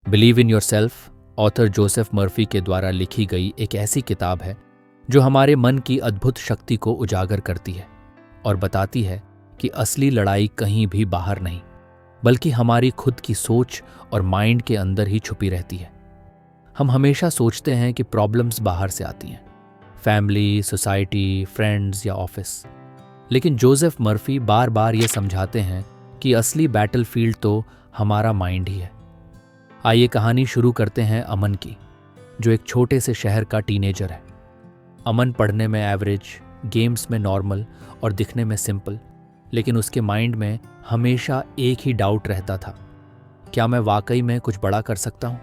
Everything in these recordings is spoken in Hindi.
Believe in yourself author Joseph Murphy के द्वारा लिखी गई एक ऐसी किताब है जो हमारे मन की अद्भुत शक्ति को उजागर करती है और बताती है कि असली लड़ाई कहीं भी बाहर नहीं, बल्कि हमारी खुद की सोच और माइंड के अंदर ही छुपी रहती है। हम हमेशा सोचते हैं कि प्रॉब्लम्स बाहर से आती हैं, फैमिली, सोसाइटी, फ्रेंड्स या ऑफिस। लेकिन जोसेफ मर्फी बार बार ये समझाते हैं कि असली बैटलफील्ड तो हमारा माइंड ही है। आइए कहानी शुरू करते हैं अमन की, जो एक छोटे से शहर का टीनेजर है। अमन पढ़ने में एवरेज, गेम्स में नॉर्मल और दिखने में सिंपल, लेकिन उसके माइंड में हमेशा एक ही डाउट रहता था, क्या मैं वाकई में कुछ बड़ा कर सकता हूँ?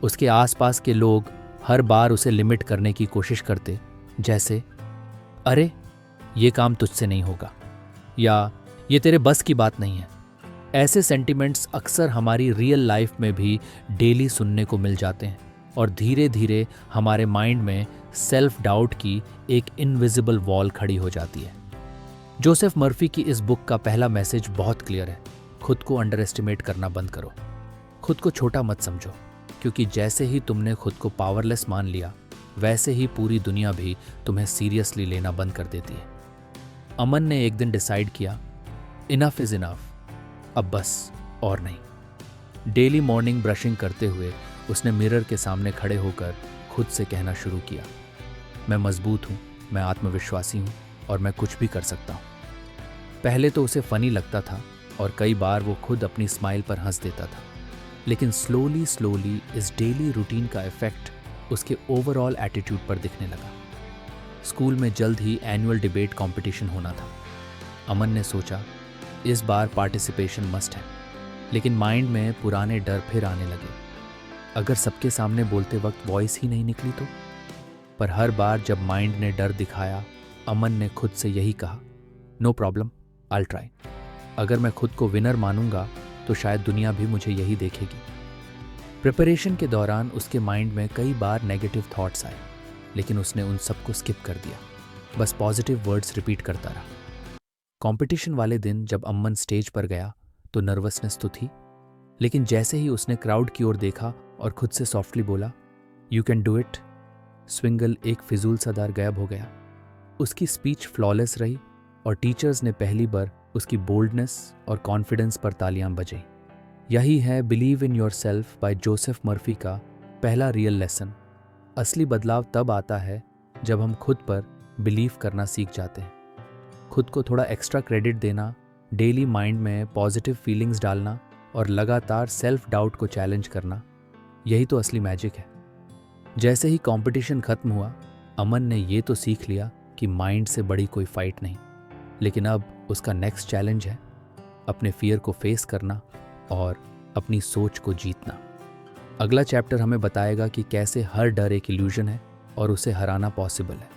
उसके आसपास के लोग हर बार उसे लिमिट करने की कोशिश करते, जैसे अरे ये काम तुझसे नहीं होगा, या ये तेरे बस की बात नहीं है। ऐसे सेंटिमेंट्स अक्सर हमारी रियल लाइफ में भी डेली सुनने को मिल जाते हैं और धीरे धीरे हमारे माइंड में सेल्फ डाउट की एक इनविजिबल वॉल खड़ी हो जाती है। जोसेफ मर्फी की इस बुक का पहला मैसेज बहुत क्लियर है। खुद को अंडर एस्टिमेट करना बंद करो। खुद को छोटा मत समझो, क्योंकि जैसे ही तुमने खुद को पावरलेस मान लिया, वैसे ही पूरी दुनिया भी तुम्हें सीरियसली लेना बंद कर देती है। अमन ने एक दिन डिसाइड किया, इनफ इज इनफ, अब बस और नहीं। डेली मॉर्निंग ब्रशिंग करते हुए उसने मिरर के सामने खड़े होकर खुद से कहना शुरू किया, मैं मजबूत हूँ, मैं आत्मविश्वासी हूँ और मैं कुछ भी कर सकता हूँ। पहले तो उसे फनी लगता था और कई बार वो खुद अपनी स्माइल पर हंस देता था, लेकिन स्लोली स्लोली इस डेली रूटीन का इफेक्ट उसके ओवरऑल एटीट्यूड पर दिखने लगा। स्कूल में जल्द ही एनुअल डिबेट कंपटीशन होना था। अमन ने सोचा, इस बार पार्टिसिपेशन मस्ट है, लेकिन माइंड में पुराने डर फिर आने लगे। अगर सबके सामने बोलते वक्त वॉइस ही नहीं निकली तो? पर हर बार जब माइंड ने डर दिखाया, अमन ने खुद से यही कहा, नो प्रॉब्लम, आई ट्राई। अगर मैं खुद को विनर मानूंगा तो शायद दुनिया भी मुझे यही देखेगी। प्रिपरेशन के दौरान उसके माइंड में कई बार नेगेटिव थॉट्स आए, लेकिन उसने उन सबको स्किप कर दिया, बस पॉजिटिव वर्ड्स रिपीट करता रहा। कंपटीशन वाले दिन जब अमन स्टेज पर गया तो नर्वसनेस तो थी, लेकिन जैसे ही उसने क्राउड की ओर देखा और खुद से सॉफ्टली बोला, यू कैन डू इट, स्विंगल एक फिजूल सा डर गायब हो गया। उसकी स्पीच फ्लॉलेस रही और टीचर्स ने पहली बार उसकी बोल्डनेस और कॉन्फिडेंस पर तालियां बजाई। यही है believe in yourself by Joseph Murphy का पहला रियल लेसन। असली बदलाव तब आता है जब हम खुद पर बिलीव करना सीख जाते हैं। खुद को थोड़ा एक्स्ट्रा क्रेडिट देना, डेली माइंड में पॉजिटिव फीलिंग्स डालना और लगातार सेल्फ डाउट को चैलेंज करना, यही तो असली मैजिक है। जैसे ही कंपटीशन खत्म हुआ, अमन ने ये तो सीख लिया कि माइंड से बड़ी कोई फाइट नहीं, लेकिन अब उसका नेक्स्ट चैलेंज है अपने फियर को फेस करना और अपनी सोच को जीतना। अगला चैप्टर हमें बताएगा कि कैसे हर डर एक इल्यूजन है और उसे हराना पॉसिबल है।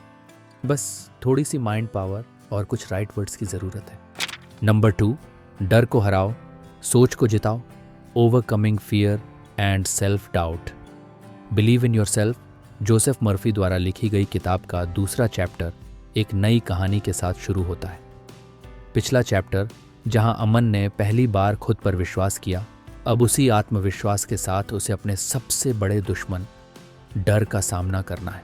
बस थोड़ी सी माइंड पावर और कुछ राइट वर्ड्स की ज़रूरत है। नंबर 2, डर को हराओ, सोच को जिताओ, overcoming fear and self doubt. Believe in yourself Joseph Murphy द्वारा लिखी गई किताब का दूसरा चैप्टर एक नई कहानी के साथ शुरू होता है। पिछला चैप्टर जहां अमन ने पहली बार खुद पर विश्वास किया, अब उसी आत्मविश्वास के साथ उसे अपने सबसे बड़े दुश्मन डर का सामना करना है।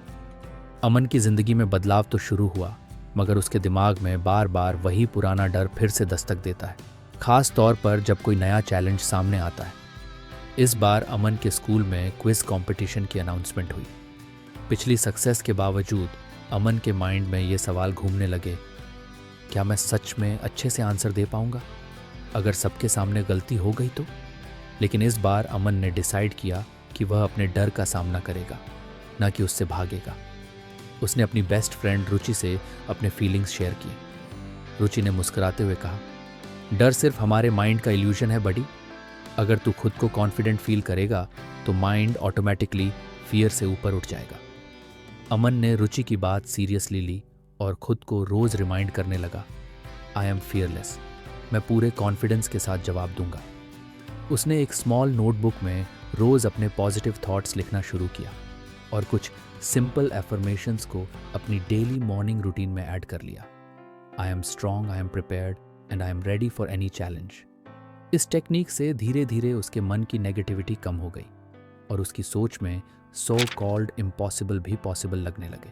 अमन की जिंदगी में बदलाव तो शुरू हुआ, मगर उसके दिमाग में बार बार वही पुराना डर फिर से दस्तक देता है, खास तौर पर जब कोई नया चैलेंज सामने आता है। इस बार अमन के स्कूल में क्विज कंपटीशन की अनाउंसमेंट हुई। पिछली सक्सेस के बावजूद अमन के माइंड में ये सवाल घूमने लगे, क्या मैं सच में अच्छे से आंसर दे पाऊंगा? अगर सबके सामने गलती हो गई तो? लेकिन इस बार अमन ने डिसाइड किया कि वह अपने डर का सामना करेगा, ना कि उससे भागेगा। उसने अपनी बेस्ट फ्रेंड रुचि से अपने फीलिंग्स शेयर किए। रुचि ने मुस्कुराते हुए कहा, डर सिर्फ हमारे माइंड का इल्यूजन है बड़ी। अगर तू खुद को कॉन्फिडेंट फील करेगा तो माइंड ऑटोमेटिकली फियर से ऊपर उठ जाएगा। अमन ने रुचि की बात सीरियसली ली और खुद को रोज रिमाइंड करने लगा, आई एम फियरलेस, मैं पूरे कॉन्फिडेंस के साथ जवाब दूंगा। उसने एक स्मॉल नोटबुक में रोज अपने पॉजिटिव थॉट्स लिखना शुरू किया और कुछ सिंपल एफर्मेशंस को अपनी डेली मॉर्निंग रूटीन में ऐड कर लिया। I am strong, I am prepared and I am ready for any challenge. इस टेक्निक से धीरे धीरे उसके मन की नेगेटिविटी कम हो गई और उसकी सोच में सो कॉल्ड इम्पॉसिबल भी पॉसिबल लगने लगे।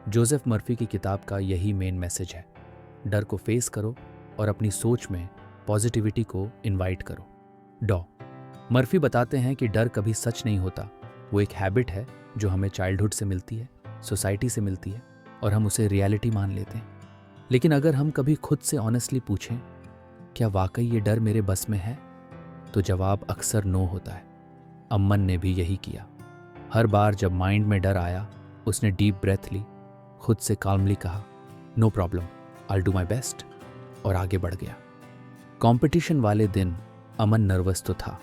जोसेफ मर्फी की किताब का यही मेन मैसेज है। डर को फेस करो और अपनी सोच में पॉजिटिविटी को इनवाइट करो। डॉ मर्फी बताते हैं कि डर कभी सच नहीं होता, वो एक हैबिट है जो हमें चाइल्डहुड से मिलती है, सोसाइटी से मिलती है और हम उसे रियलिटी मान लेते हैं। लेकिन अगर हम कभी खुद से ऑनेस्टली पूछें, क्या वाकई ये डर मेरे बस में है, तो जवाब अक्सर नो होता है। अमन ने भी यही किया। हर बार जब माइंड में डर आया, उसने डीप ब्रेथ ली, खुद से काल्मली कहा, no problem, I do my best, और आगे बढ़ गया। कंपटीशन वाले दिन अमन नर्वस तो था,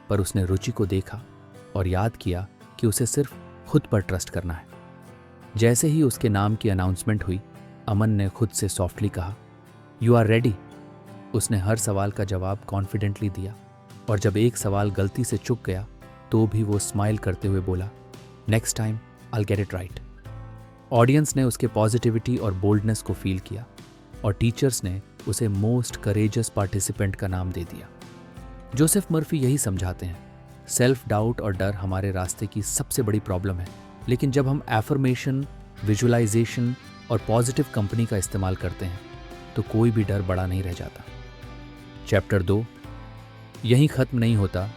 पर उसने रुचि को देखा और याद किया कि उसे सिर्फ खुद पर ट्रस्ट करना है। जैसे ही उसके नाम की अनाउंसमेंट हुई, अमन ने खुद से सॉफ्टली कहा, यू आर रेडी। उसने हर सवाल का जवाब कॉन्फिडेंटली दिया और जब एक सवाल गलती से चूक गया तो भी वो स्माइल करते हुए बोला, next time I get it right. Audience ने उसके पॉजिटिविटी और बोल्डनेस को फील किया और टीचर्स ने उसे मोस्ट करेजियस पार्टिसिपेंट का नाम दे दिया। जोसेफ मर्फी यही समझाते हैं, सेल्फ डाउट और डर हमारे रास्ते की सबसे बड़ी प्रॉब्लम है, लेकिन जब हम एफर्मेशन, विजुअलाइजेशन और पॉजिटिव कंपनी का इस्तेमाल करते हैं तो कोई भी डर बड़ा नहीं रह जाता। चैप्टर 2 यहीं ख़त्म नहीं होता।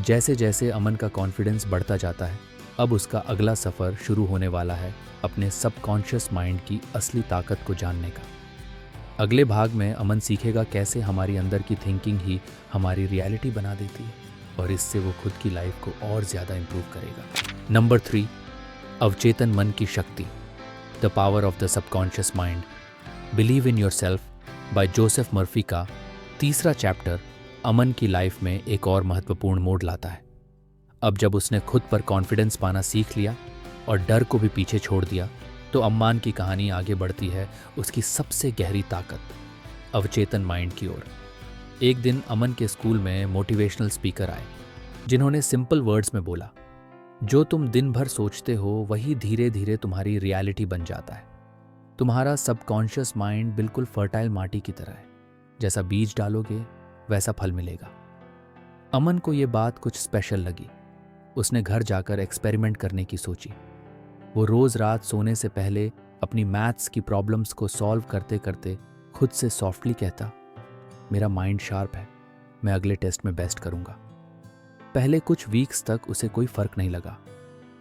जैसे जैसे अमन का कॉन्फिडेंस बढ़ता जाता है, अब उसका अगला सफ़र शुरू होने वाला है अपने सबकॉन्शियस माइंड की असली ताकत को जानने का। अगले भाग में अमन सीखेगा कैसे हमारी अंदर की थिंकिंग ही हमारी रियलिटी बना देती है और इससे वो खुद की लाइफ को और ज़्यादा इम्प्रूव करेगा। नंबर 3, अवचेतन मन की शक्ति, the power of the subconscious mind, believe in yourself by Joseph Murphy का तीसरा चैप्टर अमन की लाइफ में एक और महत्वपूर्ण मोड़ लाता है। अब जब उसने खुद पर कॉन्फिडेंस पाना सीख लिया और डर को भी पीछे छोड़ दिया, तो अम्मान की कहानी आगे बढ़ती है उसकी सबसे गहरी ताकत, अवचेतन माइंड की ओर। एक दिन अमन के स्कूल में मोटिवेशनल स्पीकर आए, जिन्होंने सिंपल वर्ड्स में बोला, जो तुम दिन भर सोचते हो वही धीरे धीरे तुम्हारी रियलिटी बन जाता है। तुम्हारा सबकॉन्शियस माइंड बिल्कुल फर्टाइल माटी की तरह है, जैसा बीज डालोगे वैसा फल मिलेगा। अमन को ये बात कुछ स्पेशल लगी। उसने घर जाकर एक्सपेरिमेंट करने की सोची। वो रोज रात सोने से पहले अपनी मैथ्स की प्रॉब्लम्स को सॉल्व करते करते खुद से सॉफ्टली कहता, मेरा माइंड शार्प है, मैं अगले टेस्ट में बेस्ट करूंगा। पहले कुछ वीक्स तक उसे कोई फर्क नहीं लगा,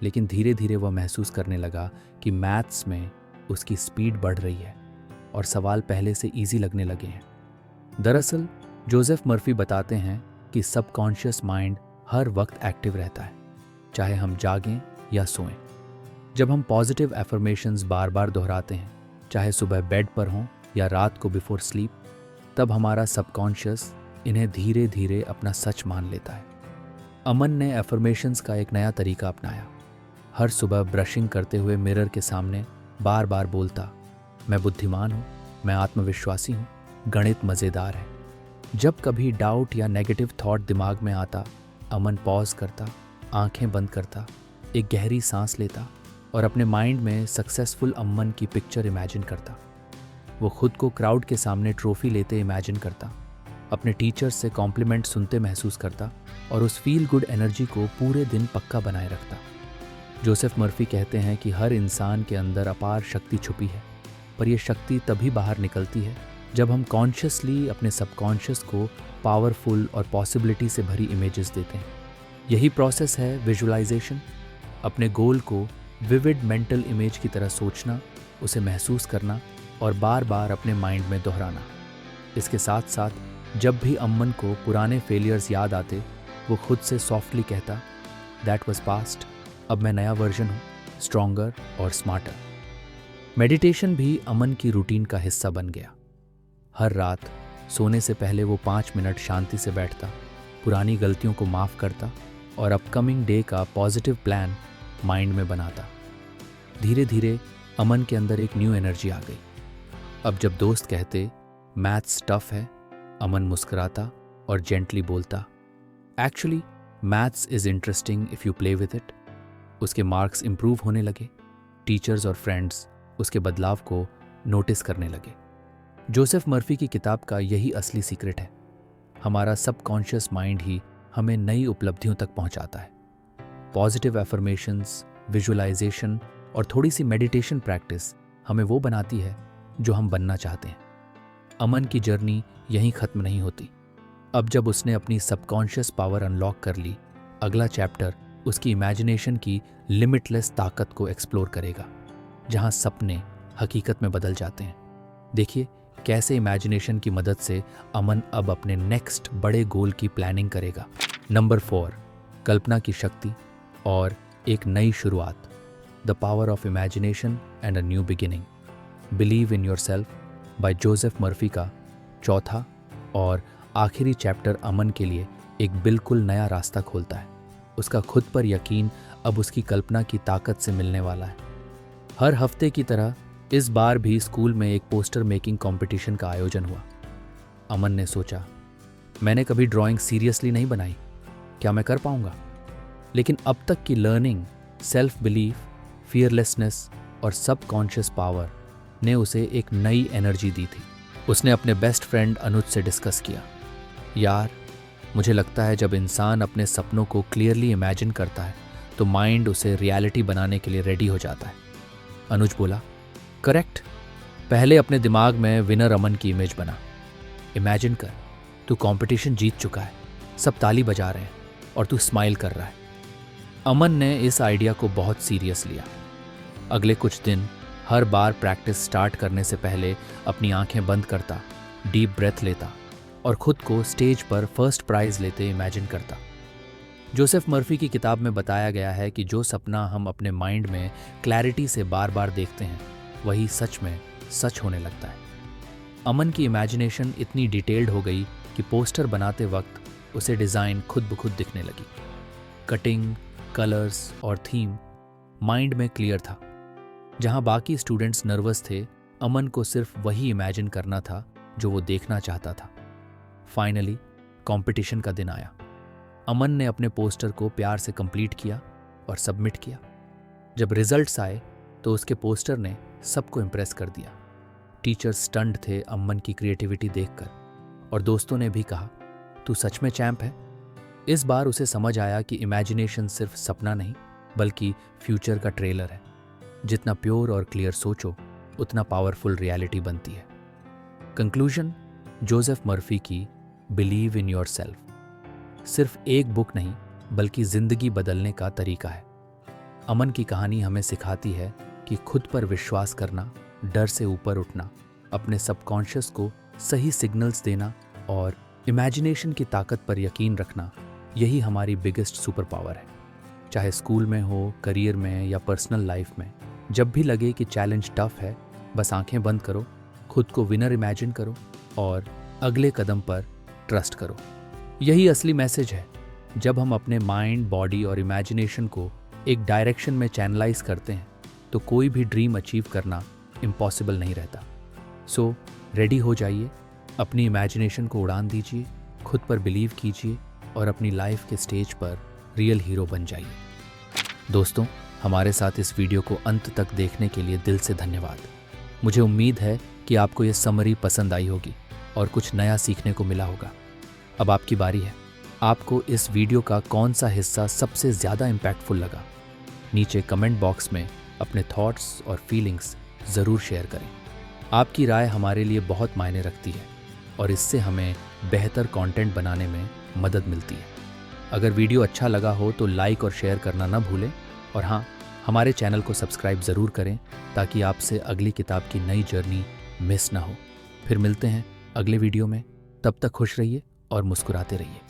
लेकिन धीरे धीरे वह महसूस करने लगा कि मैथ्स में उसकी स्पीड बढ़ रही है और सवाल पहले से इजी लगने लगे हैं। दरअसल जोसेफ मर्फी बताते हैं कि सबकॉन्शियस माइंड हर वक्त एक्टिव रहता है, चाहे हम जागें या सोएं। जब हम पॉजिटिव एफर्मेशंस बार बार दोहराते हैं, चाहे सुबह बेड पर हों या रात को बिफोर स्लीप, तब हमारा सबकॉन्शियस इन्हें धीरे धीरे अपना सच मान लेता है। अमन ने एफर्मेशंस का एक नया तरीका अपनाया। हर सुबह ब्रशिंग करते हुए मिरर के सामने बार बार बोलता, मैं बुद्धिमान हूँ, मैं आत्मविश्वासी हूँ, गणित मज़ेदार है। जब कभी डाउट या नेगेटिव थॉट दिमाग में आता, अमन पॉज करता, आंखें बंद करता, एक गहरी सांस लेता और अपने माइंड में सक्सेसफुल अमन की पिक्चर इमेजिन करता। वो खुद को क्राउड के सामने ट्रॉफी लेते इमेजिन करता, अपने टीचर्स से कॉम्प्लीमेंट सुनते महसूस करता और उस फील गुड एनर्जी को पूरे दिन पक्का बनाए रखता। जोसेफ मर्फी कहते हैं कि हर इंसान के अंदर अपार शक्ति छुपी है, पर यह शक्ति तभी बाहर निकलती है जब हम कॉन्शियसली अपने सबकॉन्शियस को पावरफुल और पॉसिबिलिटी से भरी इमेजेस देते हैं। यही प्रोसेस है विजुअलाइजेशन, अपने गोल को विविड मेंटल इमेज की तरह सोचना, उसे महसूस करना और बार बार अपने माइंड में दोहराना। इसके साथ साथ जब भी अमन को पुराने फेलियर्स याद आते, वो खुद से सॉफ्टली कहता, दैट वाज पास्ट, अब मैं नया वर्जन हूँ, स्ट्रॉन्गर और स्मार्टर। मेडिटेशन भी अमन की रूटीन का हिस्सा बन गया। हर रात सोने से पहले वो 5 मिनट शांति से बैठता, पुरानी गलतियों को माफ़ करता और अपकमिंग डे का पॉजिटिव प्लान माइंड में बनाता। धीरे धीरे अमन के अंदर एक न्यू एनर्जी आ गई। अब जब दोस्त कहते मैथ्स टफ है, अमन मुस्कुराता और जेंटली बोलता, actually maths is interesting if you play with it. उसके मार्क्स इंप्रूव होने लगे। टीचर्स और फ्रेंड्स उसके बदलाव को नोटिस करने लगे। जोसेफ मर्फी की किताब का यही असली सीक्रेट है। हमारा सबकॉन्शियस माइंड ही हमें नई उपलब्धियों तक पहुंचाता है। पॉजिटिव एफर्मेशंस, विजुअलाइजेशन और थोड़ी सी मेडिटेशन प्रैक्टिस हमें वो बनाती है जो हम बनना चाहते हैं। अमन की जर्नी यहीं खत्म नहीं होती। अब जब उसने अपनी सबकॉन्शियस पावर अनलॉक कर ली, अगला चैप्टर उसकी इमेजिनेशन की लिमिटलेस ताकत को एक्सप्लोर करेगा, जहां सपने हकीकत में बदल जाते हैं। देखिए कैसे इमेजिनेशन की मदद से अमन अब अपने नेक्स्ट बड़े गोल की प्लानिंग करेगा। नंबर 4, कल्पना की शक्ति और एक नई शुरुआत। The power of imagination and a new beginning. Believe in yourself by Joseph Murphy का चौथा और आखिरी चैप्टर अमन के लिए एक बिल्कुल नया रास्ता खोलता है। उसका खुद पर यकीन अब उसकी कल्पना की ताकत से मिलने वाला है। हर हफ्ते की तरह इस बार भी स्कूल में एक पोस्टर मेकिंग कंपटीशन का आयोजन हुआ। अमन ने सोचा, मैंने कभी ड्राइंग सीरियसली नहीं बनाई, क्या मैं कर पाऊंगा? लेकिन अब तक की लर्निंग, सेल्फ बिलीफ, फियरलेसनेस और सबकॉन्शियस पावर ने उसे एक नई एनर्जी दी थी। उसने अपने बेस्ट फ्रेंड अनुज से डिस्कस किया, यार मुझे लगता है जब इंसान अपने सपनों को क्लियरली इमेजिन करता है तो माइंड उसे रियलिटी बनाने के लिए रेडी हो जाता है। अनुज बोला, करेक्ट, पहले अपने दिमाग में विनर अमन की इमेज बना। इमेजिन कर, तू कंपटीशन जीत चुका है, सब ताली बजा रहे हैं और तू स्माइल कर रहा है। अमन ने इस आइडिया को बहुत सीरियस लिया। अगले कुछ दिन हर बार प्रैक्टिस स्टार्ट करने से पहले अपनी आंखें बंद करता, डीप ब्रेथ लेता और खुद को स्टेज पर फर्स्ट प्राइज लेते इमेजिन करता। जोसेफ मर्फी की किताब में बताया गया है कि जो सपना हम अपने माइंड में क्लैरिटी से बार बार देखते हैं वही सच में सच होने लगता है। अमन की इमेजिनेशन इतनी डिटेल्ड हो गई कि पोस्टर बनाते वक्त उसे डिज़ाइन खुद ब खुद दिखने लगी। कटिंग, कलर्स और थीम माइंड में क्लियर था। जहां बाकी स्टूडेंट्स नर्वस थे, अमन को सिर्फ वही इमेजिन करना था जो वो देखना चाहता था। फाइनली कंपटीशन का दिन आया। अमन ने अपने पोस्टर को प्यार से कंप्लीट किया और सबमिट किया। जब रिजल्ट्स आए तो उसके पोस्टर ने सबको इम्प्रेस कर दिया। टीचर्स स्टन्ड थे अमन की क्रिएटिविटी देखकर और दोस्तों ने भी कहा, तू सच में चैंप है। इस बार उसे समझ आया कि इमेजिनेशन सिर्फ सपना नहीं बल्कि फ्यूचर का ट्रेलर है। जितना प्योर और क्लियर सोचो उतना पावरफुल रियलिटी बनती है। कंक्लूजन, जोसेफ मर्फी की बिलीव इन योरसेल्फ सिर्फ एक बुक नहीं बल्कि जिंदगी बदलने का तरीका है। अमन की कहानी हमें सिखाती है कि खुद पर विश्वास करना, डर से ऊपर उठना, अपने सबकॉन्शियस को सही सिग्नल्स देना और इमेजिनेशन की ताकत पर यकीन रखना, यही हमारी बिगेस्ट सुपर पावर है। चाहे स्कूल में हो, करियर में या पर्सनल लाइफ में, जब भी लगे कि चैलेंज टफ है, बस आंखें बंद करो, खुद को विनर इमेजिन करो और अगले कदम पर ट्रस्ट करो। यही असली मैसेज है। जब हम अपने माइंड, बॉडी और इमेजिनेशन को एक डायरेक्शन में चैनलाइज करते हैं तो कोई भी ड्रीम अचीव करना इम्पॉसिबल नहीं रहता। सो रेडी हो जाइए, अपनी इमेजिनेशन को उड़ान दीजिए, खुद पर बिलीव कीजिए और अपनी लाइफ के स्टेज पर रियल हीरो बन जाइए। दोस्तों, हमारे साथ इस वीडियो को अंत तक देखने के लिए दिल से धन्यवाद। मुझे उम्मीद है कि आपको ये समरी पसंद आई होगी और कुछ नया सीखने को मिला होगा। अब आपकी बारी है। आपको इस वीडियो का कौन सा हिस्सा सबसे ज़्यादा इम्पैक्टफुल लगा? नीचे कमेंट बॉक्स में अपने थॉट्स और फीलिंग्स ज़रूर शेयर करें। आपकी राय हमारे लिए बहुत मायने रखती है और इससे हमें बेहतर कंटेंट बनाने में मदद मिलती है। अगर वीडियो अच्छा लगा हो तो लाइक और शेयर करना ना भूलें और हाँ, हमारे चैनल को सब्सक्राइब ज़रूर करें ताकि आपसे अगली किताब की नई जर्नी मिस ना हो। फिर मिलते हैं अगले वीडियो में। तब तक खुश रहिए और मुस्कुराते रहिए।